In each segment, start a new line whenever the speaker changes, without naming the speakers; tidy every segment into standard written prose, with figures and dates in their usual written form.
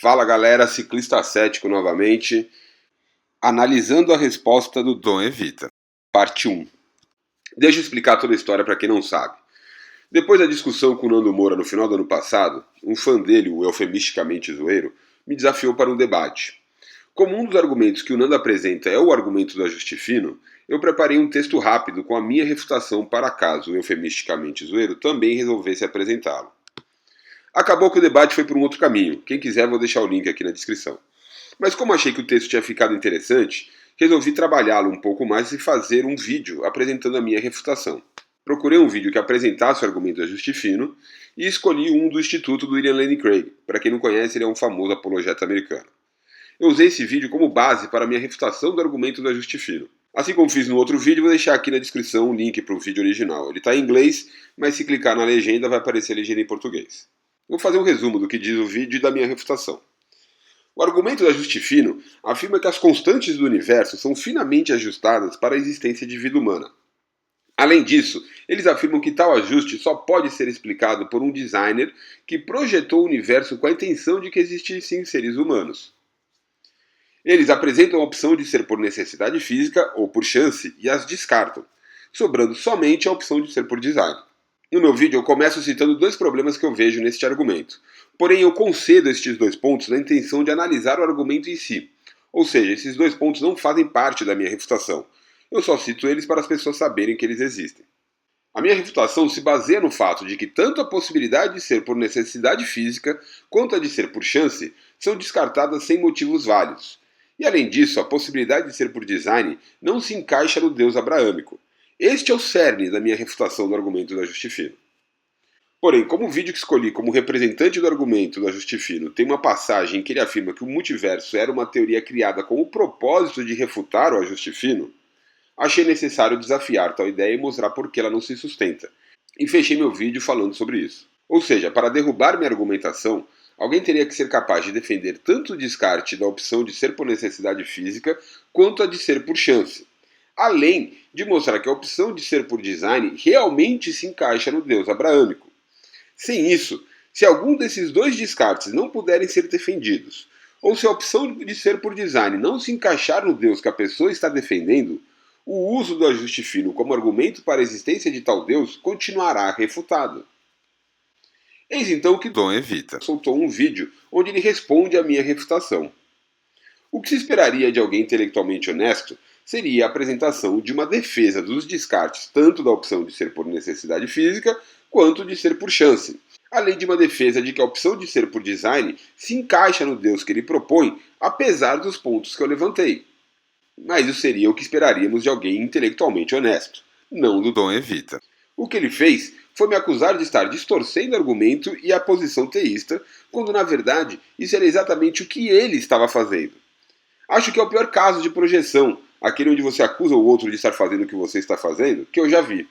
Fala galera, ciclista cético novamente, analisando a resposta do Dom Evita, parte 1. Deixa eu explicar toda a história para quem não sabe. Depois da discussão com o Nando Moura no final do ano passado, um fã dele, o eufemisticamente zoeiro, me desafiou para um debate. Como um dos argumentos que o Nando apresenta é o argumento do ajuste fino, eu preparei um texto rápido com a minha refutação para caso o eufemisticamente zoeiro também resolvesse apresentá-lo. Acabou que o debate foi por um outro caminho. Quem quiser, vou deixar o link aqui na descrição. Mas como achei que o texto tinha ficado interessante, resolvi trabalhá-lo um pouco mais e fazer um vídeo apresentando a minha refutação. Procurei um vídeo que apresentasse o argumento do ajuste fino e escolhi um do Instituto do William Lane Craig. Para quem não conhece, ele é um famoso apologeta americano. Eu usei esse vídeo como base para a minha refutação do argumento do ajuste fino. Assim como fiz no outro vídeo, vou deixar aqui na descrição um link para o vídeo original. Ele está em inglês, mas se clicar na legenda vai aparecer a legenda em português. Vou fazer um resumo do que diz o vídeo e da minha refutação. O argumento do ajuste fino afirma que as constantes do universo são finamente ajustadas para a existência de vida humana. Além disso, eles afirmam que tal ajuste só pode ser explicado por um designer que projetou o universo com a intenção de que existissem seres humanos. Eles apresentam a opção de ser por necessidade física ou por chance e as descartam, sobrando somente a opção de ser por design. No meu vídeo eu começo citando dois problemas que eu vejo neste argumento. Porém eu concedo estes dois pontos na intenção de analisar o argumento em si. Ou seja, esses dois pontos não fazem parte da minha refutação. Eu só cito eles para as pessoas saberem que eles existem. A minha refutação se baseia no fato de que tanto a possibilidade de ser por necessidade física quanto a de ser por chance são descartadas sem motivos válidos. E além disso, a possibilidade de ser por design não se encaixa no Deus abraâmico. Este é o cerne da minha refutação do argumento do ajuste fino. Porém, como o vídeo que escolhi como representante do argumento do ajuste fino tem uma passagem em que ele afirma que o multiverso era uma teoria criada com o propósito de refutar o ajuste fino, achei necessário desafiar tal ideia e mostrar por que ela não se sustenta. E fechei meu vídeo falando sobre isso. Ou seja, para derrubar minha argumentação, alguém teria que ser capaz de defender tanto o descarte da opção de ser por necessidade física quanto a de ser por chance. Além de mostrar que a opção de ser por design realmente se encaixa no Deus abraâmico. Sem isso, se algum desses dois descartes não puderem ser defendidos, ou se a opção de ser por design não se encaixar no Deus que a pessoa está defendendo, o uso do ajuste fino como argumento para a existência de tal Deus continuará refutado. Eis então que Dom Evita soltou um vídeo onde ele responde à minha refutação. O que se esperaria de alguém intelectualmente honesto seria a apresentação de uma defesa dos descartes tanto da opção de ser por necessidade física quanto de ser por chance, além de uma defesa de que a opção de ser por design se encaixa no Deus que ele propõe, apesar dos pontos que eu levantei. Mas isso seria o que esperaríamos de alguém intelectualmente honesto, não do Dom Evita. O que ele fez foi me acusar de estar distorcendo o argumento e a posição teísta, quando na verdade isso era exatamente o que ele estava fazendo. Acho que é o pior caso de projeção, aquele onde você acusa o outro de estar fazendo o que você está fazendo, que eu já vi.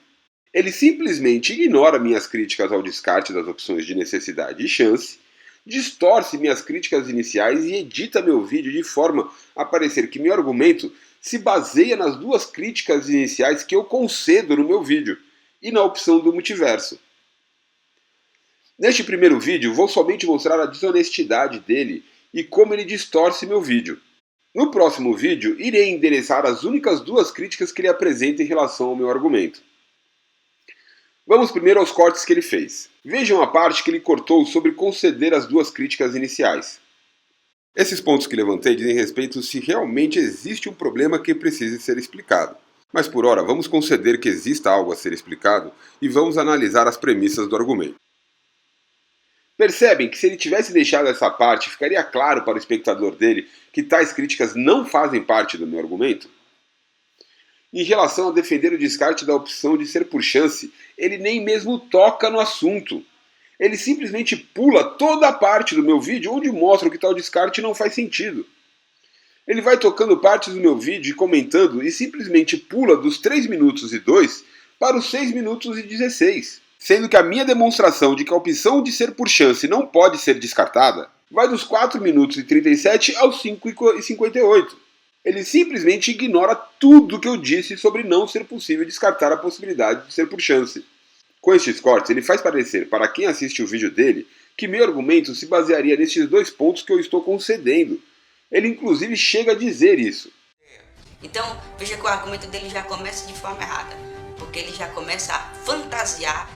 Ele simplesmente ignora minhas críticas ao descarte das opções de necessidade e chance, distorce minhas críticas iniciais e edita meu vídeo de forma a parecer que meu argumento se baseia nas duas críticas iniciais que eu concedo no meu vídeo, e na opção do multiverso. Neste primeiro vídeo, vou somente mostrar a desonestidade dele e como ele distorce meu vídeo. No próximo vídeo, irei endereçar as únicas duas críticas que ele apresenta em relação ao meu argumento. Vamos primeiro aos cortes que ele fez. Vejam a parte que ele cortou sobre conceder as duas críticas iniciais. Esses pontos que levantei dizem respeito se realmente existe um problema que precise ser explicado. Mas por ora, vamos conceder que exista algo a ser explicado e vamos analisar as premissas do argumento. Percebem que se ele tivesse deixado essa parte, ficaria claro para o espectador dele que tais críticas não fazem parte do meu argumento? Em relação a defender o descarte da opção de ser por chance, ele nem mesmo toca no assunto. Ele simplesmente pula toda a parte do meu vídeo onde mostra que tal descarte não faz sentido. Ele vai tocando partes do meu vídeo e comentando e simplesmente pula dos 3 minutos e 2 para os 6 minutos e 16. Sendo que a minha demonstração de que a opção de ser por chance não pode ser descartada vai dos 4 minutos e 37 aos 5 e 58. Ele simplesmente ignora tudo que eu disse sobre não ser possível descartar a possibilidade de ser por chance. Com estes cortes, ele faz parecer para quem assiste o vídeo dele que meu argumento se basearia nestes dois pontos que eu estou concedendo. Ele inclusive chega a dizer isso.
Então, veja que o argumento dele já começa de forma errada, porque ele já começa a fantasiar.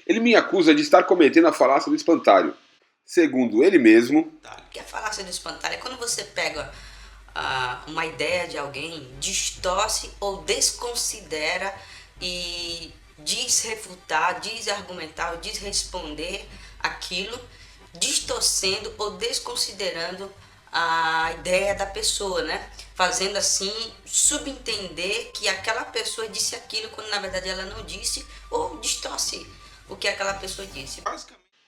Ele me acusa de estar cometendo a falácia do espantalho. Segundo ele mesmo...
O que é a falácia do espantalho? É quando você pega uma ideia de alguém, distorce ou desconsidera e desrefutar, desargumentar ou desresponder aquilo, distorcendo ou desconsiderando a ideia da pessoa, né? Fazendo assim subentender que aquela pessoa disse aquilo quando na verdade ela não disse, ou distorce o que aquela pessoa disse.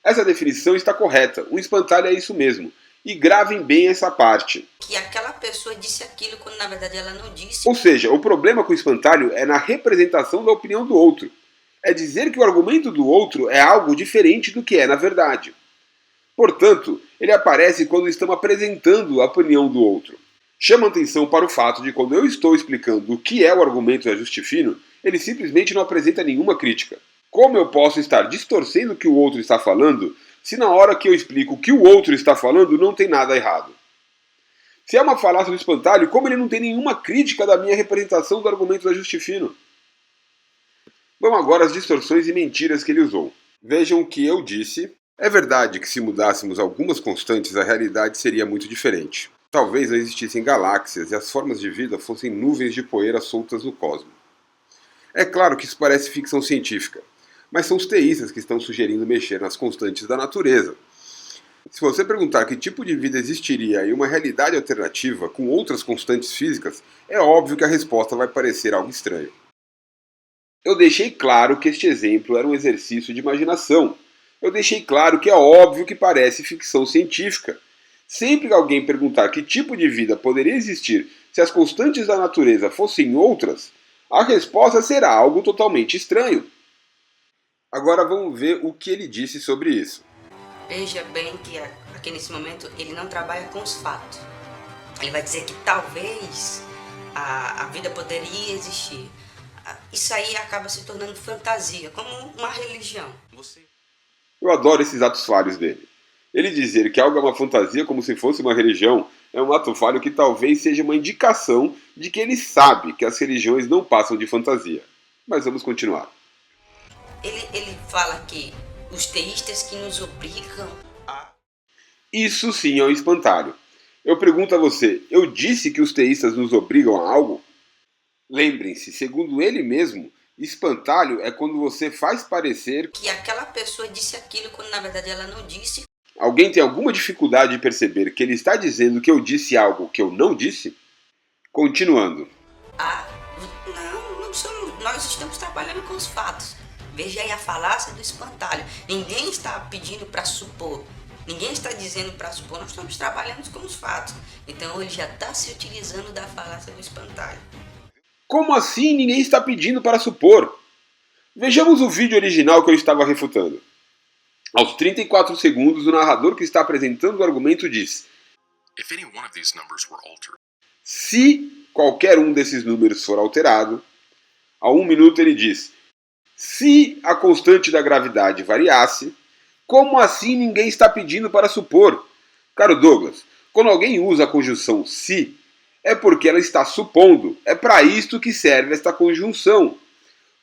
Essa definição está correta. O espantalho é isso mesmo. E gravem bem essa parte.
Que aquela pessoa disse aquilo quando na verdade ela não disse.
Ou seja, o problema com o espantalho é na representação da opinião do outro. É dizer que o argumento do outro é algo diferente do que é na verdade. Portanto, ele aparece quando estamos apresentando a opinião do outro. Chama atenção para o fato de quando eu estou explicando o que é o argumento de ajuste fino, ele simplesmente não apresenta nenhuma crítica. Como eu posso estar distorcendo o que o outro está falando, se na hora que eu explico o que o outro está falando não tem nada errado? Se é uma falácia do espantalho, como ele não tem nenhuma crítica da minha representação do argumento de ajuste fino? Vamos agora às distorções e mentiras que ele usou. Vejam o que eu disse. É verdade que se mudássemos algumas constantes, a realidade seria muito diferente. Talvez não existissem galáxias e as formas de vida fossem nuvens de poeira soltas no cosmos. É claro que isso parece ficção científica, mas são os teístas que estão sugerindo mexer nas constantes da natureza. Se você perguntar que tipo de vida existiria em uma realidade alternativa com outras constantes físicas, é óbvio que a resposta vai parecer algo estranho. Eu deixei claro que este exemplo era um exercício de imaginação. Eu deixei claro que é óbvio que parece ficção científica. Sempre que alguém perguntar que tipo de vida poderia existir se as constantes da natureza fossem outras, a resposta será algo totalmente estranho. Agora vamos ver o que ele disse sobre isso.
Veja bem que aqui nesse momento ele não trabalha com os fatos. Ele vai dizer que talvez a vida poderia existir. Isso aí acaba se tornando fantasia, como uma religião.
Eu adoro esses atos falhos dele. Ele dizer que algo é uma fantasia como se fosse uma religião é um ato falho que talvez seja uma indicação de que ele sabe que as religiões não passam de fantasia. Mas vamos continuar.
Ele fala que os teístas que nos obrigam a...
Isso sim é um espantalho. Eu pergunto a você, eu disse que os teístas nos obrigam a algo? Lembrem-se, segundo ele mesmo, espantalho é quando você faz parecer
que aquela pessoa disse aquilo quando na verdade ela não disse.
Alguém tem alguma dificuldade de perceber que ele está dizendo que eu disse algo que eu não disse? Continuando.
Não somos, nós estamos trabalhando com os fatos. Veja aí a falácia do espantalho. Ninguém está pedindo para supor. Ninguém está dizendo para supor. Nós estamos trabalhando com os fatos. Então ele já está se utilizando da falácia do espantalho.
Como assim ninguém está pedindo para supor? Vejamos o vídeo original que eu estava refutando. Aos 34 segundos, o narrador que está apresentando o argumento diz: se qualquer um desses números for alterado, a 1 minuto ele diz: se a constante da gravidade variasse, como assim ninguém está pedindo para supor? Caro Douglas, quando alguém usa a conjunção se, é porque ela está supondo. É para isto que serve esta conjunção.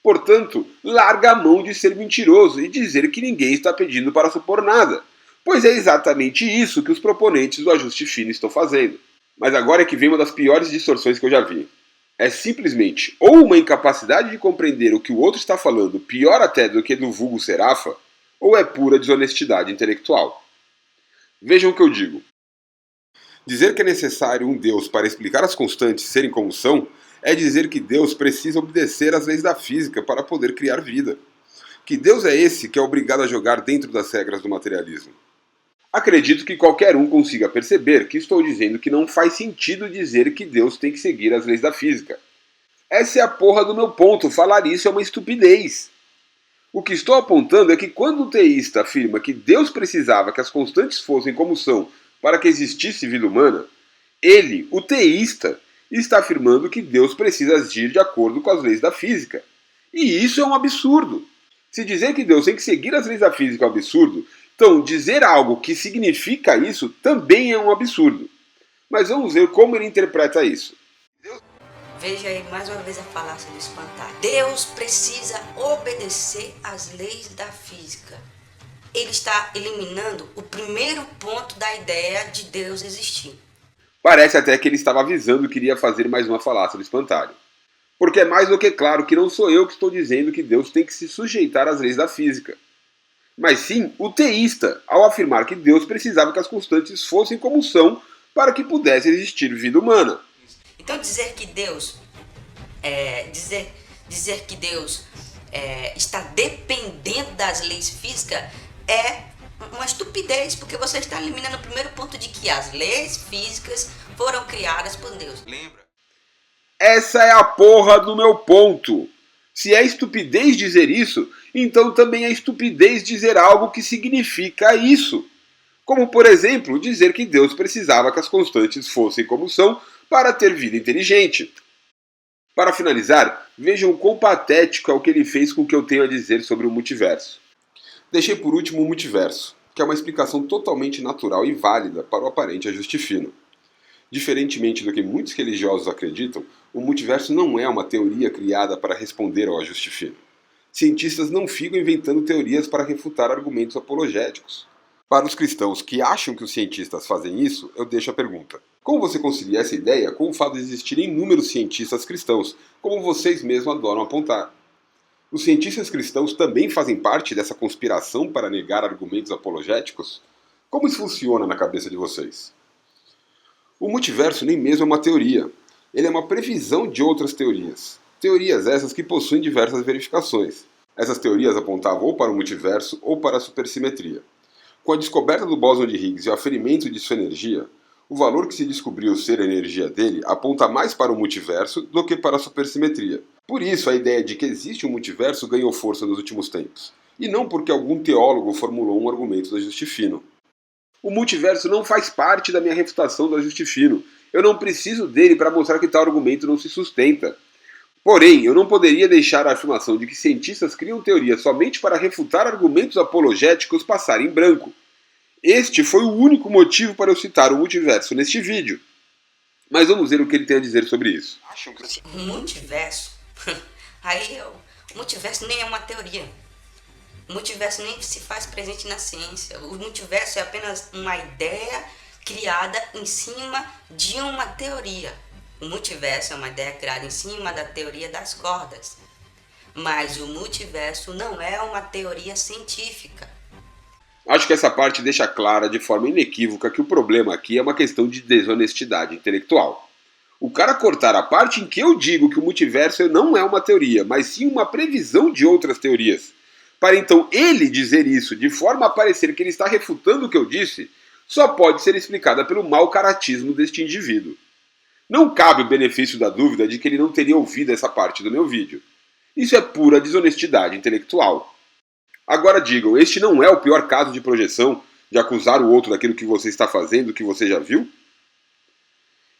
Portanto, larga a mão de ser mentiroso e dizer que ninguém está pedindo para supor nada, pois é exatamente isso que os proponentes do ajuste fino estão fazendo. Mas agora é que vem uma das piores distorções que eu já vi. É simplesmente ou uma incapacidade de compreender o que o outro está falando, pior até do que do vulgo Serafa, ou é pura desonestidade intelectual. Vejam o que eu digo. Dizer que é necessário um Deus para explicar as constantes serem como são é dizer que Deus precisa obedecer às leis da física para poder criar vida. Que Deus é esse que é obrigado a jogar dentro das regras do materialismo? Acredito que qualquer um consiga perceber que estou dizendo que não faz sentido dizer que Deus tem que seguir as leis da física. Essa é a porra do meu ponto, falar isso é uma estupidez. O que estou apontando é que quando o teísta afirma que Deus precisava que as constantes fossem como são para que existisse vida humana, ele, o teísta, está afirmando que Deus precisa agir de acordo com as leis da física. E isso é um absurdo. Se dizer que Deus tem que seguir as leis da física é um absurdo, Então, dizer algo que significa isso também é um absurdo. Mas vamos ver como ele interpreta isso.
Veja aí mais uma vez a falácia do espantalho. Deus precisa obedecer às leis da física. Ele está eliminando o primeiro ponto da ideia de Deus existir.
Parece até que ele estava avisando que iria fazer mais uma falácia do espantalho. Porque é mais do que claro que não sou eu que estou dizendo que Deus tem que se sujeitar às leis da física. Mas sim o teísta, ao afirmar que Deus precisava que as constantes fossem como são para que pudesse existir vida humana.
Então dizer que Deus está dependendo das leis físicas é uma estupidez, porque você está eliminando o primeiro ponto de que as leis físicas foram criadas por Deus.
Lembra? Essa é a porra do meu ponto. Se é estupidez dizer isso, então também é estupidez dizer algo que significa isso. Como, por exemplo, dizer que Deus precisava que as constantes fossem como são para ter vida inteligente. Para finalizar, vejam quão patético é o que ele fez com o que eu tenho a dizer sobre o multiverso. Deixei por último o multiverso, que é uma explicação totalmente natural e válida para o aparente ajuste fino. Diferentemente do que muitos religiosos acreditam, o multiverso não é uma teoria criada para responder ao ajuste fino. Cientistas não ficam inventando teorias para refutar argumentos apologéticos. Para os cristãos que acham que os cientistas fazem isso, eu deixo a pergunta. Como você concilia essa ideia com o fato de existirem inúmeros cientistas cristãos, como vocês mesmos adoram apontar? Os cientistas cristãos também fazem parte dessa conspiração para negar argumentos apologéticos? Como isso funciona na cabeça de vocês? O multiverso nem mesmo é uma teoria. Ele é uma previsão de outras teorias. Teorias essas que possuem diversas verificações. Essas teorias apontavam ou para o multiverso ou para a supersimetria. Com a descoberta do bóson de Higgs e o aferimento de sua energia, o valor que se descobriu ser a energia dele aponta mais para o multiverso do que para a supersimetria. Por isso, a ideia de que existe um multiverso ganhou força nos últimos tempos, e não porque algum teólogo formulou um argumento do ajuste fino. O multiverso não faz parte da minha refutação do ajuste fino. Eu não preciso dele para mostrar que tal argumento não se sustenta. Porém, eu não poderia deixar a afirmação de que cientistas criam teorias somente para refutar argumentos apologéticos passar em branco. Este foi o único motivo para eu citar o multiverso neste vídeo. Mas vamos ver o que ele tem a dizer sobre isso.
O multiverso? O multiverso nem é uma teoria. O multiverso nem se faz presente na ciência. O multiverso é apenas uma ideia criada em cima de uma teoria. O multiverso é uma ideia criada em cima da teoria das cordas. Mas o multiverso não é uma teoria científica.
Acho que essa parte deixa clara de forma inequívoca que o problema aqui é uma questão de desonestidade intelectual. O cara cortar a parte em que eu digo que o multiverso não é uma teoria, mas sim uma previsão de outras teorias, para então ele dizer isso de forma a parecer que ele está refutando o que eu disse, só pode ser explicada pelo mau caratismo deste indivíduo. Não cabe o benefício da dúvida de que ele não teria ouvido essa parte do meu vídeo. Isso é pura desonestidade intelectual. Agora digam, este não é o pior caso de projeção, de acusar o outro daquilo que você está fazendo, que você já viu?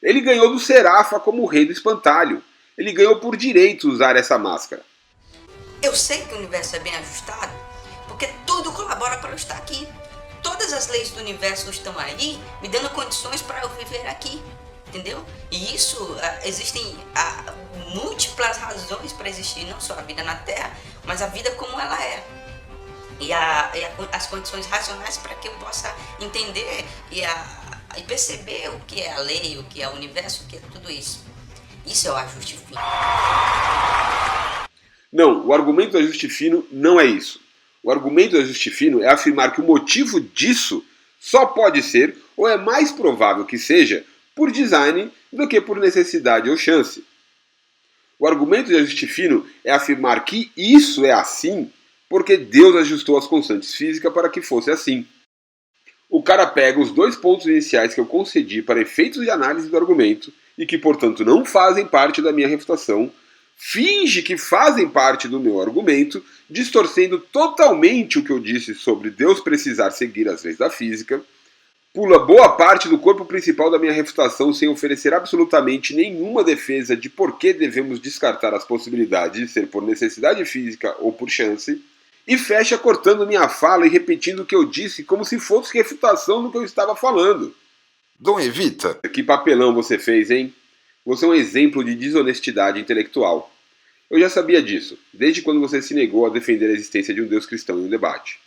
Ele ganhou do Serafa como o rei do espantalho. Ele ganhou por direito usar essa máscara.
Eu sei que o universo é bem ajustado, porque tudo colabora para eu estar aqui. Todas as leis do universo estão aí, me dando condições para eu viver aqui. Entendeu? E isso, existem múltiplas razões para existir, não só a vida na Terra, mas a vida como ela é. E as condições racionais para que eu possa entender e perceber o que é a lei, o que é o universo, o que é tudo isso. Isso é o ajuste fino.
Não, o argumento do ajuste fino não é isso. O argumento do ajuste fino é afirmar que o motivo disso só pode ser, ou é mais provável que seja, por design do que por necessidade ou chance. O argumento de ajuste fino é afirmar que isso é assim porque Deus ajustou as constantes físicas para que fosse assim. O cara pega os dois pontos iniciais que eu concedi para efeitos de análise do argumento e que, portanto, não fazem parte da minha refutação, finge que fazem parte do meu argumento, distorcendo totalmente o que eu disse sobre Deus precisar seguir as leis da física, pula boa parte do corpo principal da minha refutação sem oferecer absolutamente nenhuma defesa de por que devemos descartar as possibilidades de ser por necessidade física ou por chance, E fecha cortando minha fala e repetindo o que eu disse como se fosse refutação do que eu estava falando.
Dom Evita,
Que papelão você fez, hein? Você é um exemplo de desonestidade intelectual. Eu já sabia disso, desde quando você se negou a defender a existência de um Deus cristão em um debate.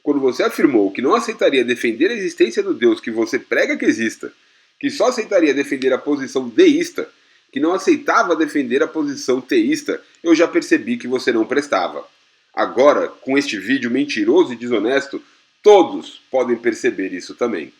Quando você afirmou que não aceitaria defender a existência do Deus que você prega que exista, que só aceitaria defender a posição deísta, que não aceitava defender a posição teísta, eu já percebi que você não prestava. Agora, com este vídeo mentiroso e desonesto, todos podem perceber isso também.